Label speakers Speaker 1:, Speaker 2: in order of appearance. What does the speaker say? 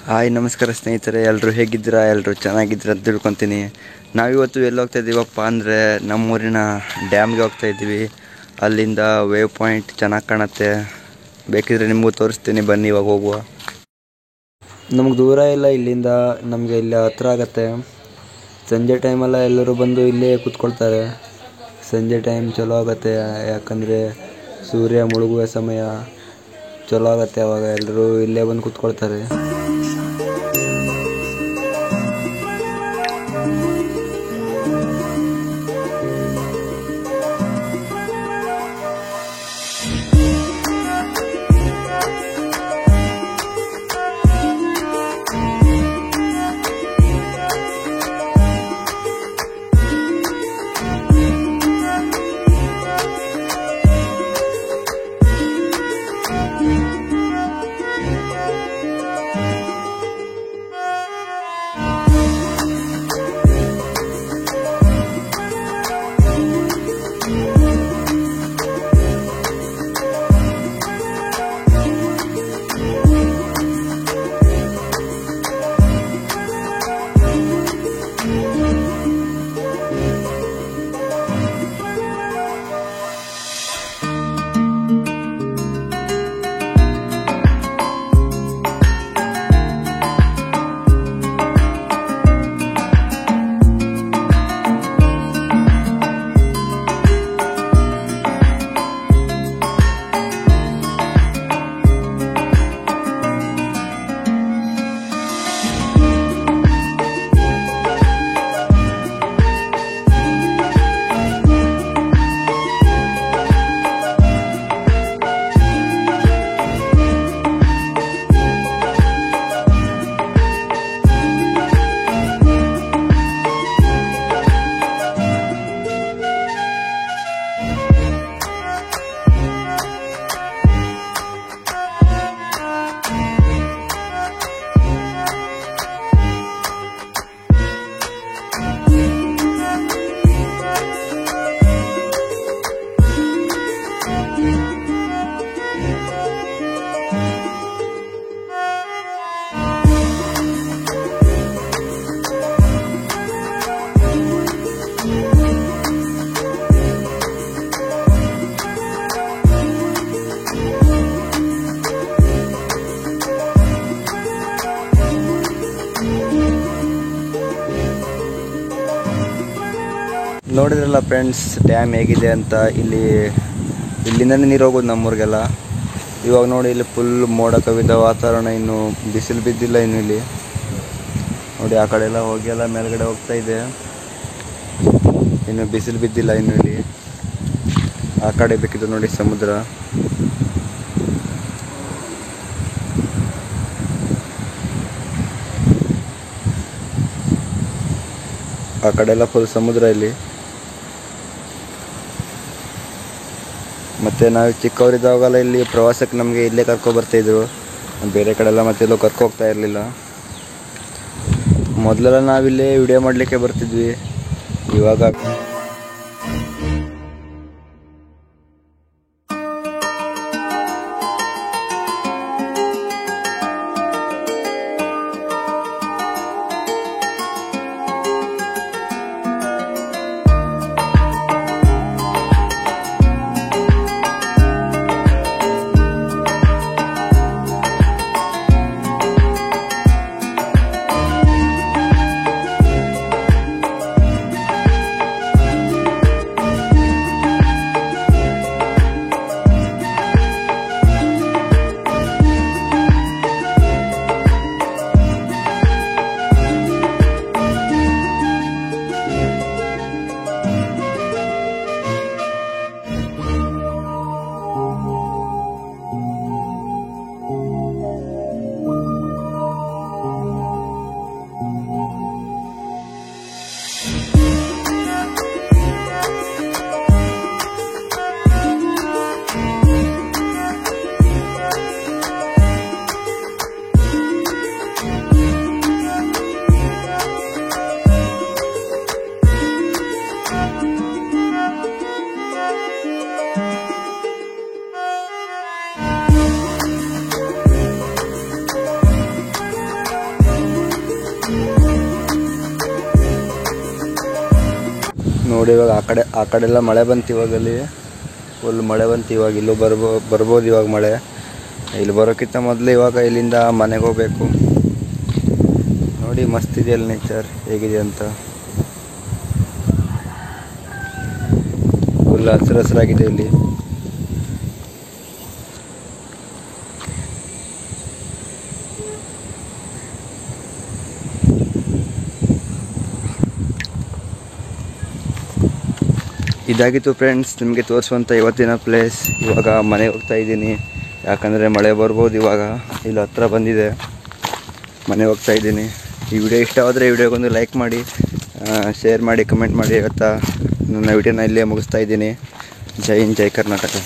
Speaker 1: Hi ನಮಸ್ಕಾರ ಸ್ನೇಹಿತರೆ, ಎಲ್ಲರೂ ಹೇಗಿದ್ದೀರಾ? ಎಲ್ಲರೂ ಚೆನ್ನಾಗಿದ್ದೀರಾ ಅಂತ ತಿಳ್ಕೊತೀನಿ. ನಾವಿವತ್ತು ಎಲ್ಲಿ ಹೋಗ್ತಾ ಇದ್ದೀವಪ್ಪ ಅಂದರೆ ನಮ್ಮೂರಿನ ಡ್ಯಾಮ್ಗೆ ಹೋಗ್ತಾ ಇದ್ದೀವಿ. ಅಲ್ಲಿಂದ ವೇವ್ ಪಾಯಿಂಟ್ ಚೆನ್ನಾಗಿ ಕಾಣುತ್ತೆ, ಬೇಕಿದ್ರೆ ನಿಮಗೂ ತೋರಿಸ್ತೀನಿ, ಬನ್ನಿ ಇವಾಗ ಹೋಗುವ. ನಮಗೆ ದೂರ ಇಲ್ಲ ಇಲ್ಲಿಂದ, ನಮಗೆ ಇಲ್ಲಿ ಹತ್ರ ಆಗುತ್ತೆ. ಸಂಜೆ ಟೈಮೆಲ್ಲ ಎಲ್ಲರೂ ಬಂದು ಇಲ್ಲೇ ಕೂತ್ಕೊಳ್ತಾರೆ. ಸಂಜೆ ಟೈಮ್ ಚಲೋ ಆಗುತ್ತೆ, ಯಾಕಂದರೆ ಸೂರ್ಯ ಮುಳುಗುವ ಸಮಯ ಚಲೋ ಆಗುತ್ತೆ. ಅವಾಗ ಎಲ್ಲರೂ ಇಲ್ಲೇ ಬಂದು ಕೂತ್ಕೊಳ್ತಾರೆ. ನೋಡಿದ್ರಲ್ಲ ಫ್ರೆಂಡ್ಸ್, ಡ್ಯಾಮ್ ಹೇಗಿದೆ ಅಂತ. ಇಲ್ಲಿಂದನೇ ನೀರು ಹೋಗೋದು ನಮ್ಮೂರಿಗೆಲ್ಲ. ಇವಾಗ ನೋಡಿ, ಇಲ್ಲಿ ಫುಲ್ ಮೋಡ ಕವಿದ ವಾತಾವರಣ, ಇನ್ನು ಬಿಸಿಲು ಬಿದ್ದಿಲ್ಲ. ಇನ್ನು ಇಲ್ಲಿ ನೋಡಿ, ಆ ಕಡೆ ಎಲ್ಲ ಹೋಗಿ ಎಲ್ಲ ಮೇಲ್ಗಡೆ ಹೋಗ್ತಾ ಇದೆ, ಇನ್ನು ಬಿಸಿಲು ಬಿದ್ದಿಲ್ಲ. ಇನ್ನು ಇಲ್ಲಿ ಆ ಕಡೆ ಬೇಕಿದ್ದು ನೋಡಿ ಸಮುದ್ರ. ಆ ಕಡೆ ಎಲ್ಲ ಫುಲ್ ಸಮುದ್ರ ಇಲ್ಲಿ. ಮತ್ತು ನಾವು ಚಿಕ್ಕವರಿದ್ದಾಗಲ್ಲ ಇಲ್ಲಿ ಪ್ರವಾಸಕ್ಕೆ ನಮಗೆ ಇಲ್ಲೇ ಕರ್ಕೊಬರ್ತಾಯಿದ್ರು, ಬೇರೆ ಕಡೆ ಎಲ್ಲ ಮತ್ತೆ ಎಲ್ಲೋ ಹೋಗ್ತಾ ಇರಲಿಲ್ಲ. ಮೊದಲೆಲ್ಲ ನಾವಿಲ್ಲೇ ವಿಡಿಯೋ ಮಾಡಲಿಕ್ಕೆ ಬರ್ತಿದ್ವಿ. ಇವಾಗ ನೋಡಿ ಇವಾಗ ಆ ಕಡೆ ಎಲ್ಲ ಮಳೆ ಬಂತು. ಇವಾಗ ಅಲ್ಲಿ ಫುಲ್ ಮಳೆ ಬಂತು. ಇವಾಗ ಇಲ್ಲೂ ಬರ್ಬೋದು ಇವಾಗ ಮಳೆ. ಇಲ್ಲಿ ಬರೋಕ್ಕಿಂತ ಮೊದಲು ಇವಾಗ ಇಲ್ಲಿಂದ ಮನೆಗೆ ಹೋಗಬೇಕು. ನೋಡಿ ಮಸ್ತ್ ಇದೆಯಲ್ಲ ನೇಚರ್ ಹೇಗಿದೆ ಅಂತ. ಫುಲ್ ಹಸಿರಾಗಿದೆ ಇಲ್ಲಿ. ಇದಾಗಿತ್ತು ಫ್ರೆಂಡ್ಸ್ ನಿಮಗೆ ತೋರಿಸುವಂಥ ಇವತ್ತಿನ ಪ್ಲೇಸ್. ಇವಾಗ ಮನೆಗೆ ಹೋಗ್ತಾ ಇದ್ದೀನಿ, ಯಾಕಂದರೆ ಮಳೆ ಬರ್ಬೋದು. ಇವಾಗ ಇಲ್ಲಿ ಹತ್ರ ಬಂದಿದೆ, ಮನೆಗೆ ಹೋಗ್ತಾ ಇದ್ದೀನಿ. ಈ ವಿಡಿಯೋ ಇಷ್ಟ ಆದರೆ ವಿಡಿಯೋಗೊಂದು ಲೈಕ್ ಮಾಡಿ, ಶೇರ್ ಮಾಡಿ, ಕಮೆಂಟ್ ಮಾಡಿ. ಇವತ್ತು ನನ್ನ ವಿಡಿಯೋನ ಇಲ್ಲೇ ಮುಗಿಸ್ತಾ ಇದ್ದೀನಿ. ಜೈ ಹಿಂದ್, ಜೈ ಕರ್ನಾಟಕ.